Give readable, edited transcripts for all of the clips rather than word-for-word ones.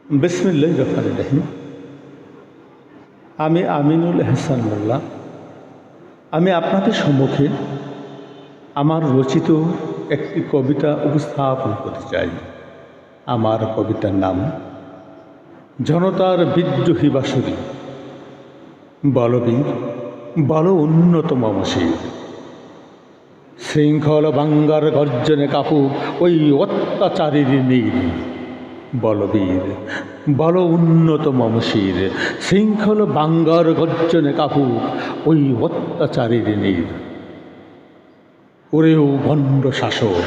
বিসমিল্লাহির রহমানির রহিম। আমি আমিনুল এহসান মোল্লা। আমি আপনাদের সম্মুখে আমার রচিত একটি কবিতা উপস্থাপন করতে চাই। আমার কবিতার নাম জনতার বিদ্রোহী বাঁশরি, বলবীর বল উন্নত মমশির। শৃঙ্খল বাঙ্গার গর্জনে কাপুক ওই অত্যাচারীর নীর। বলবীর বল উন্নত মমশির, শৃঙ্খল বাঙ্গার গর্জনে কাপুক ওই অত্যাচারীর নীর। ওরে ও ভণ্ড শাসক,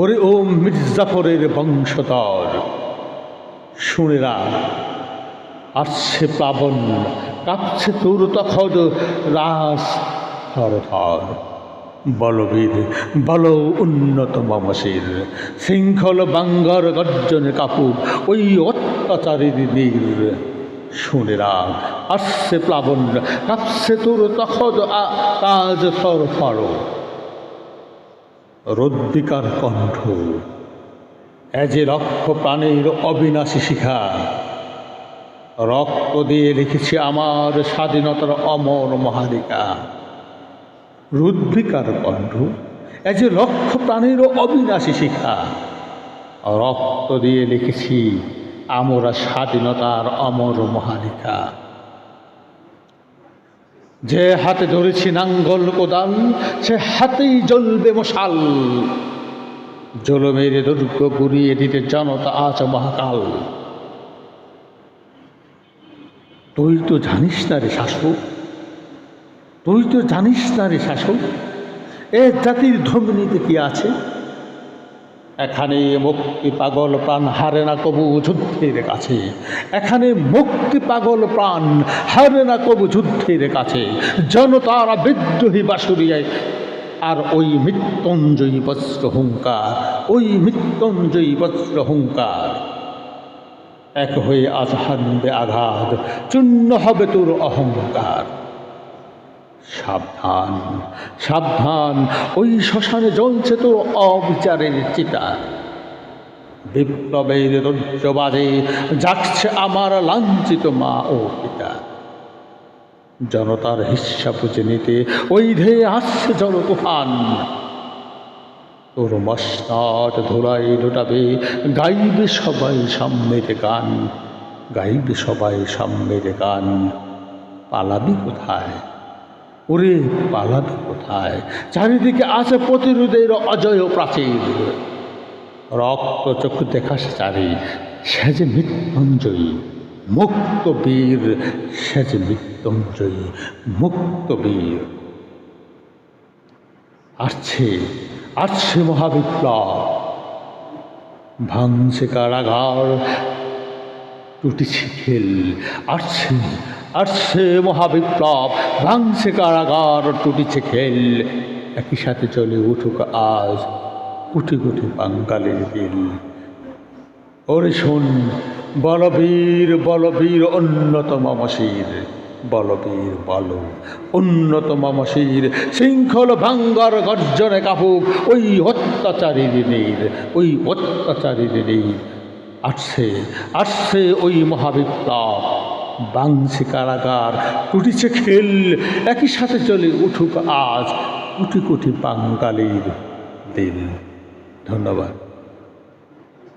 ওরে ও মির্জাফরের বংশধর, শুনেরা আসছে প্লাবন, কাঁপছে তোর তখদ রাস থরথর। বলবীর বল উন্নত মমশির, শৃঙ্খল বাঙ্গার গর্জনে কাপুক ওই অত্যাচারীর নীর। শুনেরা আসছে প্লাবন, কাঁপছে তোর তখদ কাজ থর থর। রদ্দিকার কণ্ঠ এ যে লক্ষ প্রাণের অবিনাশী শিখা, রক্ত দিয়ে লিখেছি আমার স্বাধীনতার অমর মহালিকা। রুদ্রিকার কণ্ঠ এ যে লক্ষ প্রাণের অবিনাশী শিখা, রক্ত দিয়ে লিখেছি আমরা স্বাধীনতার অমর মহালিকা। যে হাতে ধরেছি নাঙ্গল কোদাল, সে হাতেই জ্বলবে মশাল। জুলুমের দুর্গ গুড়িয়ে দিতে জনতা আজ মহাকাল। তুই তো জানিস না রে শাসক, তুই তো জানিস না রে শাসক, এ জাতির ধমনীতে কি আছে। এখানে মুক্তি পাগল প্রাণ হারে না কবু যুদ্ধের কাছে। এখানে মুক্তি পাগল প্রাণ হারে না কবু যুদ্ধের কাছে। জনতার বিদ্রোহী বাঁশরিয়ায় আর ওই মৃত্যুঞ্জয়ী বজ্র হুঙ্কার, ওই মৃত্যুঞ্জয়ী বজ্র হুঙ্কার। এক হয়ে আজ হানবে আঘাত, চূর্ণ হবে তোর অহংকার। সাবধান সাবধান, ওই শ্মশানে জ্বলছে তোর অবিচারের চিতা। বিপ্লবের রজ্জবাজে জাগছে আমার লাঞ্ছিত মা ও পিতা। জনতার হিস্সা বুঝে নিতে ওই ধেয়ে আসছে জল তুফান। তোর মসনদ ধুলাই লুটাবে, গাইবে সবাই সাম্যের গান, গাইবে সবাই সাম্যের গান। পালাবি কোথায় ওরে, পালাবি কোথায়। চারিদিকে আছে প্রতিরোধের অজয় প্রাচীর। রক্ত চক্ষু দেখাস চারি, সে যে মৃত্যুঞ্জয়ী মুক্ত বীর, সে যে মৃত্যুঞ্জয়ী মুক্ত বীর। আসছে আসছে মহাবিপ্লব, ভাঙছে কারাগার, টুটিছে খেল। আসছে আসছে মহাবিপ্লব, ভাঙছে কারাগার, টুটিছে খেল। একই সাথে চলে উঠুক আজ কোটি কোটি বাঙালির দিল। ওরে শোন, বলবীর বলবীর উন্নত মমশির, বলবীর বল উন্নত মমশির। শৃঙ্খল ভাঙ্গার গর্জনে কাপুক ওই অত্যাচারীর নীর, ওই অত্যাচারীর নীর। আসছে আসছে ওই মহাবিপ্লব, ভাঙছে কারাগার, টুটিছে খেল। একই সাথে চলে উঠুক আজ কোটি কোটি বাঙালির দিল। ধন্যবাদ।